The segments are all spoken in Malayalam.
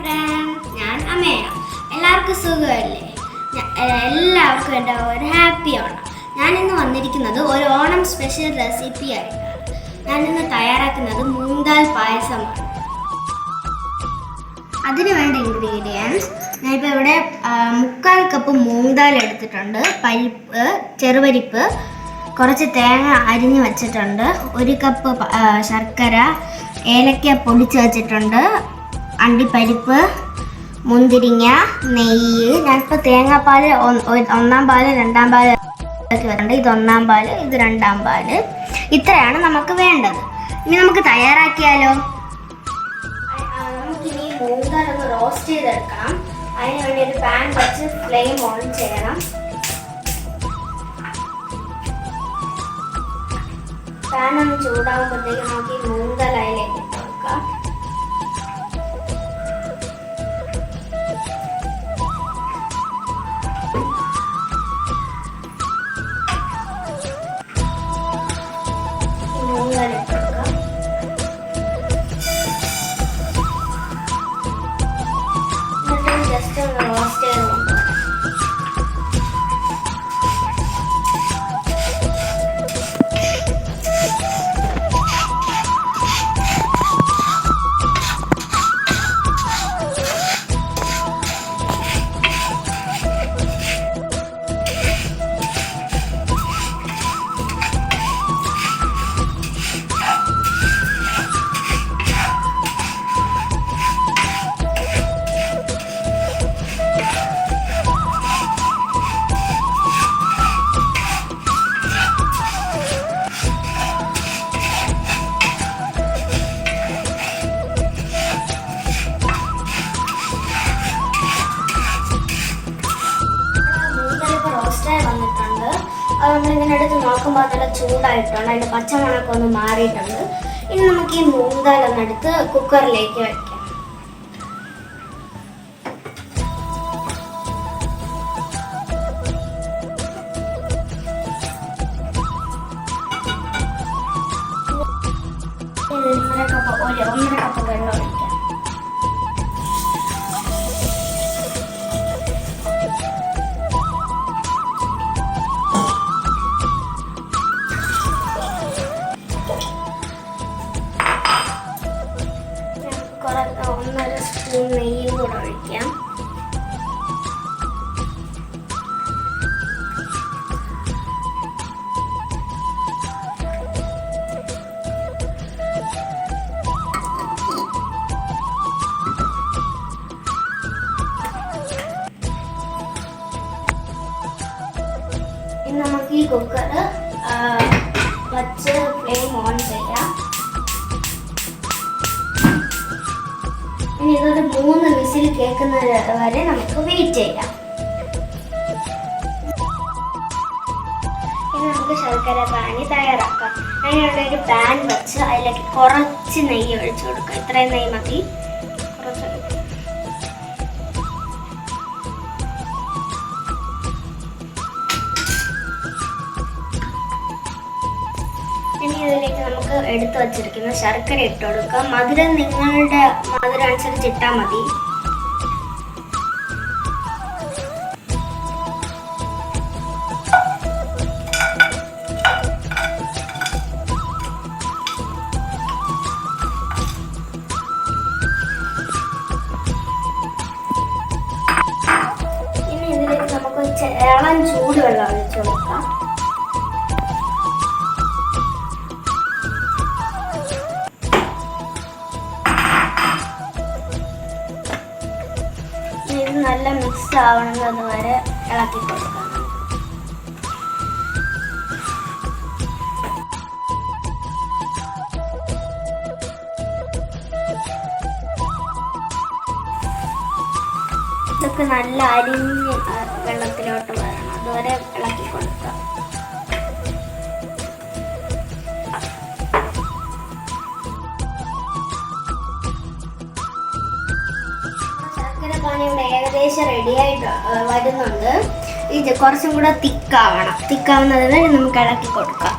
ഫ്രണ്ട്സ്, ഞാൻ അമേയ. എല്ലാവർക്കും സുഖമല്ലേ? എല്ലാവർക്കും എൻ്റെ ഒരു ഹാപ്പി ഓണം. ഞാനിന്ന് വന്നിരിക്കുന്നത് ഒരു ഓണം സ്പെഷ്യൽ റെസിപ്പി ആയിട്ടാണ്. ഞാനിന്ന് തയ്യാറാക്കുന്നത് മൂങ്കാൽ പായസമാണ്. അതിന് വേണ്ട ഇൻഗ്രീഡിയൻസ് ഞാനിപ്പോൾ ഇവിടെ 3/4 കപ്പ് മൂങ്കാൽ എടുത്തിട്ടുണ്ട്, പരിപ്പ്, ചെറുപരിപ്പ്, കുറച്ച് തേങ്ങ അരിഞ്ഞ് വെച്ചിട്ടുണ്ട്, 1 കപ്പ് ശർക്കര, ഏലക്ക പൊടിച്ച് വെച്ചിട്ടുണ്ട്, അണ്ടിപ്പരിപ്പ്, മുന്തിരിങ്ങ, നെയ്യ്. ഞാനിപ്പോൾ തേങ്ങാപ്പാൽ 1-ാം പാല് 2-ാം പാല് വരുന്നുണ്ട്. ഇത് 1-ാം പാല്, ഇത് 2-ാം പാല്. ഇത്രയാണ് നമുക്ക് വേണ്ടത്. ഇനി നമുക്ക് തയ്യാറാക്കിയാലോ? നമുക്കിനി മൂങ്കാൽ ഒന്ന് റോസ്റ്റ് ചെയ്തെടുക്കണം. അതിന് വേണ്ടി ഒരു പാൻ വെച്ച് ഫ്ലെയിം ഓൺ ചെയ്യണം. പാൻ ഒന്ന് ചൂടാകുമ്പോഴത്തേക്ക് നമുക്ക് ഈ മൂങ്കാൽ അതിലേക്ക് ഇട്ട് കൊടുക്കാം. മൂങ്കാൽ ഇട്ട് കൊടുക്കാം. എന്നിട്ട് ജസ്റ്റ് ഒന്ന് റോസ്റ്റ് ചെയ്ത് കൊണ്ടുപോകാം. അത് നമ്മളിങ്ങനെ എടുത്ത് നോക്കുമ്പോൾ അതെല്ലാം ചൂടായിട്ടുണ്ട്, അതിൻ്റെ പച്ചമണമൊക്കെ ഒന്ന് മാറിയിട്ടുണ്ട്. ഇനി നമുക്ക് ഈ മൂങ്കാൽ ഒന്നെടുത്ത് കുക്കറിലേക്ക് വയ്ക്കാം. ഒന്നര കപ്പ് വെള്ളം ഒഴിക്കാം. ഒന്നര സ്പൂൺ നെയ്യും കൂടെ ഒഴിക്കാം. ഇനി നമുക്ക് ഈ കുക്കർ വച്ച് ഫ്ലെയിം ഓൺ ചെയ്യാം. ഇനി ഇതൊരു 3 വിസിൽ കേൾക്കുന്നത് വരെ നമുക്ക് വെയിറ്റ് ചെയ്യാം. ഇനി നമുക്ക് ശർക്കര പാനി തയ്യാറാക്കാം. അതിനുള്ള ഒരു പാൻ വെച്ച് അതിലേക്ക് കുറച്ച് നെയ്യ് ഒഴിച്ചു കൊടുക്കുക. ഇത്രയും നെയ്യ് മതി. ഇനി ഇതിലേക്ക് നമുക്ക് എടുത്തു വച്ചിരിക്കുന്ന ശർക്കര ഇട്ട് കൊടുക്കാം. മധുരം നിങ്ങളുടെ മധുരം അനുസരിച്ച് ഇട്ടാൽ മതി. ഇനി ഇതിലേക്ക് നമുക്ക് ഇളം ചൂടുവെള്ളം ഒഴിച്ചു കൊടുക്കാം. ഇത് നല്ല മിക്സ് ആവണമെന്നത് വരെ ഇളക്കി കൊടുക്കാം. ഇതൊക്കെ നല്ല അരിഞ്ഞ് വെള്ളത്തിലോട്ട് വരണം, അതുവരെ ഇളക്കി കൊടുക്കാം. പാനി ഇവിടെ ഏകദേശം റെഡിയായിട്ട് വരുന്നുണ്ട്. ഇത് കുറച്ചും കൂടെ തിക്കാവുന്നത് വരെ നമുക്ക് ഇളക്കി കൊടുക്കാം.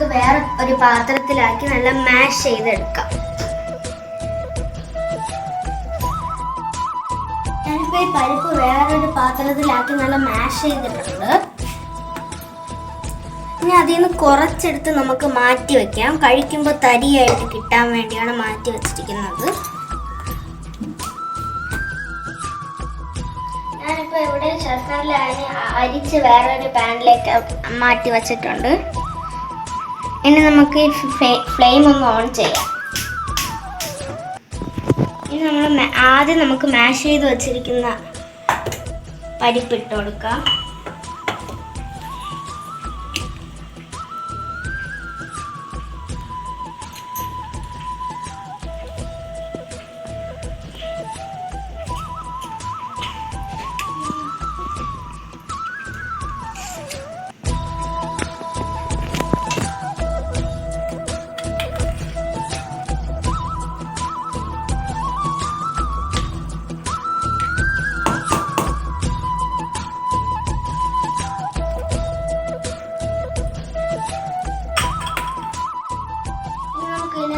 നമുക്കിത് വേറെ ഒരു പാത്രത്തിലാക്കി നല്ല മാഷ് ചെയ്തെടുക്കാം. ഞാനിപ്പോൾ ഈ പരിപ്പ് വേറൊരു പാത്രത്തിലാക്കി നല്ല മാഷ് ചെയ്തിട്ടുണ്ട്. ഇനി അതിൽ നിന്ന് കുറച്ചെടുത്ത് നമുക്ക് മാറ്റി വെക്കാം. കഴിക്കുമ്പോൾ തരിയായിട്ട് കിട്ടാൻ വേണ്ടിയാണ് മാറ്റി വെച്ചിരിക്കുന്നത്. ഞാനിപ്പോൾ ഇവിടെ ശർക്കരയിൽ അരിച്ച് വേറൊരു പാനിലേക്ക് മാറ്റി വെച്ചിട്ടുണ്ട്. ഇനി നമുക്ക് ഈ ഫ്ലെയിം ഒന്ന് ഓൺ ചെയ്യാം. ഇനി ആദ്യം നമുക്ക് മാഷ് ചെയ്ത് വെച്ചിരിക്കുന്ന പരിപ്പ് ഇട്ട് കൊടുക്കാം.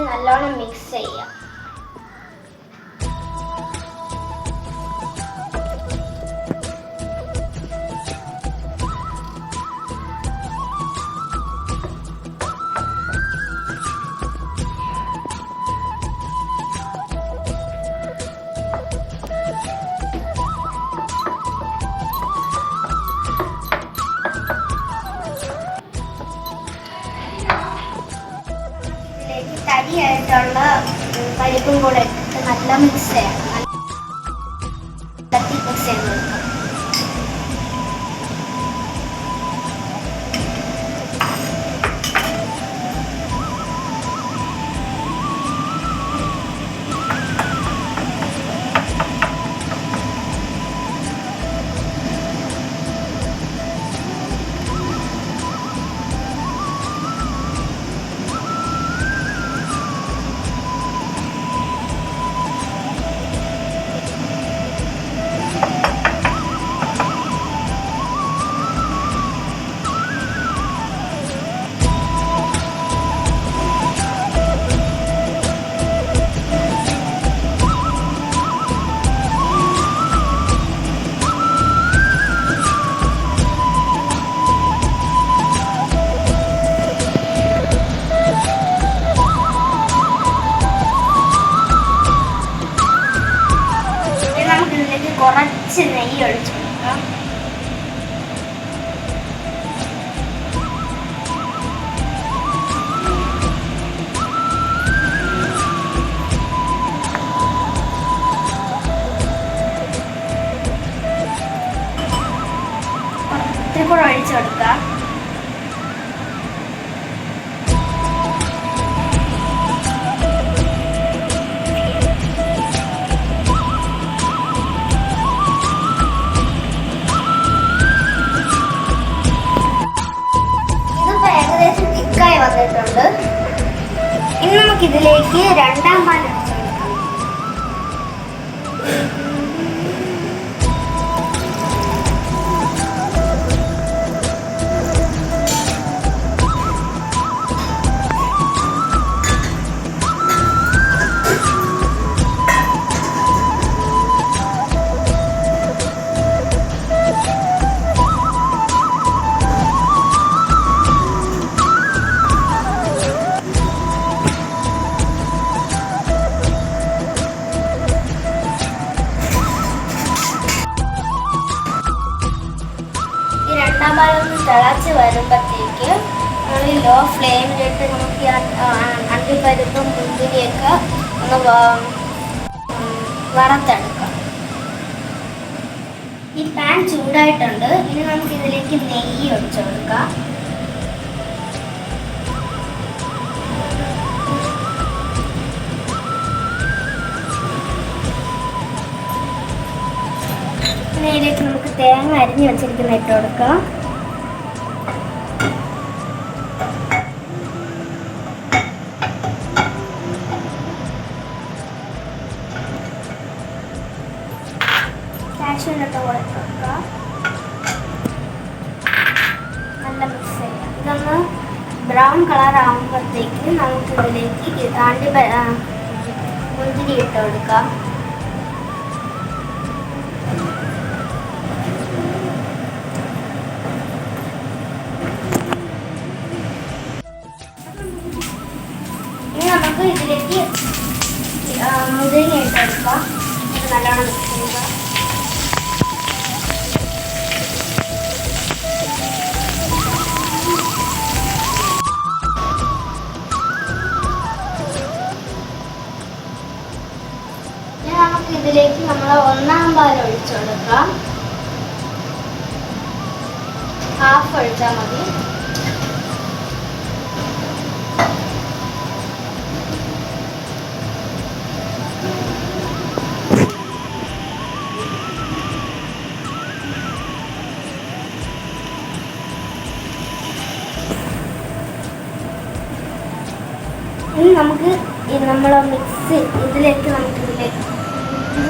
നല്ലോണം മിക്സ് ചെയ്യാം. തരിയായിട്ടുള്ള പരിപ്പും കൂടെ ഇട്ട് നല്ല മിക്സ് ചെയ്യണം. മിക്സ് ചെയ്ത് കൊടുക്കാം. കുറച്ച് നെയ്യ് ഒഴിച്ചു കൊടുക്കാം. ഇത്തിരി കൂടെ ഒഴിച്ചു കൊടുക്കാം. വന്നിട്ടുണ്ട്. ഇനി നമുക്കിതിലേക്ക് രണ്ടാം പാൽ ഒഴിച്ചു കൊടുക്കാം. രണ്ടാം പാലൊന്ന് തിളച്ച് വരുമ്പോഴത്തേക്ക് നമ്മൾ ലോ ഫ്ലെയിമിലിട്ട് നമുക്ക് അണ്ടിപ്പരിപ്പും മുന്തിരിയൊക്കെ ഒന്ന് വറുത്തെടുക്കാം. ഈ പാൻ ചൂടായിട്ടുണ്ട്. ഇനി നമുക്ക് ഇതിലേക്ക് നെയ്യ് ഒഴിച്ചു കൊടുക്കാം. ഇതിലേക്ക് നമുക്ക് തേങ്ങ അരിഞ്ഞ് വെച്ചിരിക്കുന്ന ഇട്ട് കൊടുക്കാം. കാഷ്യൂനട്ട് കൂടെ ഇട്ട് കൊടുക്കാം. നല്ല മിക്സ് ചെയ്യാം. ഇതൊന്ന് ബ്രൗൺ കളർ ആകുമ്പോഴത്തേക്ക് നമുക്ക് ഇതിലേക്ക് മുന്തിരി ഇട്ട് കൊടുക്കാം. ഇനി നമുക്ക് ഇതിലേക്ക് മുന്തിരി ഇട്ട് കൊടുക്കാം. നല്ലോണം മിക്സ് ചെയ്യുക. നമുക്ക് ഇതിലേക്ക് നമ്മൾ 1-ാം പാൽ ഒഴിച്ചു കൊടുക്കാം. ഹാഫ് ഒഴിച്ചാൽ മതി. ഇനി നമുക്ക് നമ്മളെ മിക്സ് ഇതിലേക്ക്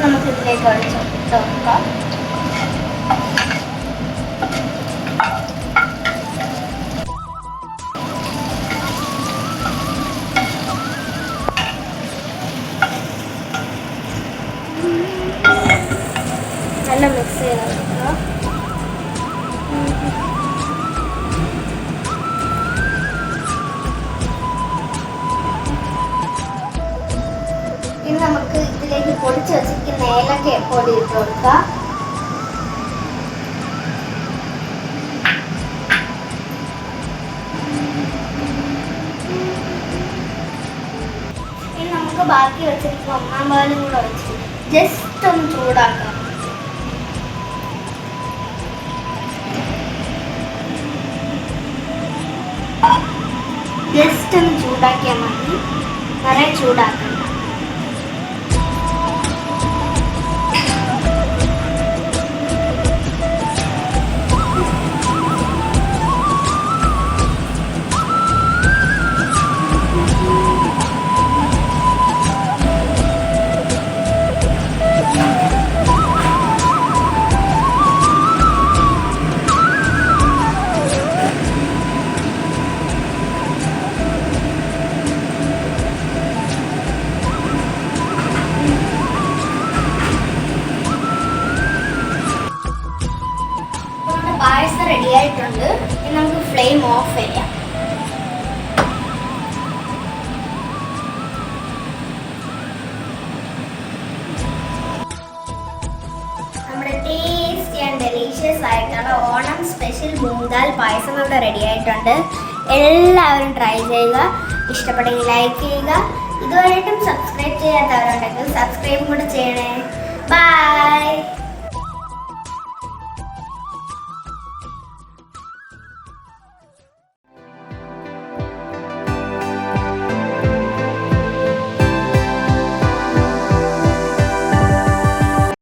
നമുക്കിതിലേക്ക് ഒഴിച്ച് കൊടുക്കാം. നല്ല മിക്സ് ചെയ്ത് കൊടുക്കുക. ഇനി നമുക്ക് ഇതിലേക്ക് പൊടിച്ച് വെച്ചിരിക്കുന്ന ഏലക്ക പൊടി ഇട്ട് കൊടുക്കാം. ഇനി നമുക്ക് ബാക്കി വെച്ചിരിക്കുന്ന 1-ാം പാലും കൂടെ ഒഴിച്ച് ജസ്റ്റ് ഒന്ന് ചൂടാക്കാം. ജസ്റ്റ് ഒന്ന് ചൂടാക്കിയാൽ മതി, നിറയെ ചൂടാക്കണം. പായസം റെഡി ആയിട്ടുണ്ട്. ഇനി നമുക്ക് ഫ്ലെയിം ഓഫ് ചെയ്യാം. നമ്മുടെ ടേസ്റ്റി ആൻഡ് ഡെലീഷ്യസ് ആയിട്ടുള്ള ഓണം സ്പെഷ്യൽ മൂംഗ് ദാൽ പായസം ഇവിടെ റെഡി ആയിട്ടുണ്ട്. എല്ലാവരും ട്രൈ ചെയ്യുക. ഇഷ്ടപ്പെട്ടെങ്കിൽ ലൈക്ക് ചെയ്യുക. ഇതുവരെയായിട്ടും സബ്സ്ക്രൈബ് ചെയ്യാത്തവരുണ്ടെങ്കിൽ സബ്സ്ക്രൈബും കൂടെ ചെയ്യണേ. ബൈ.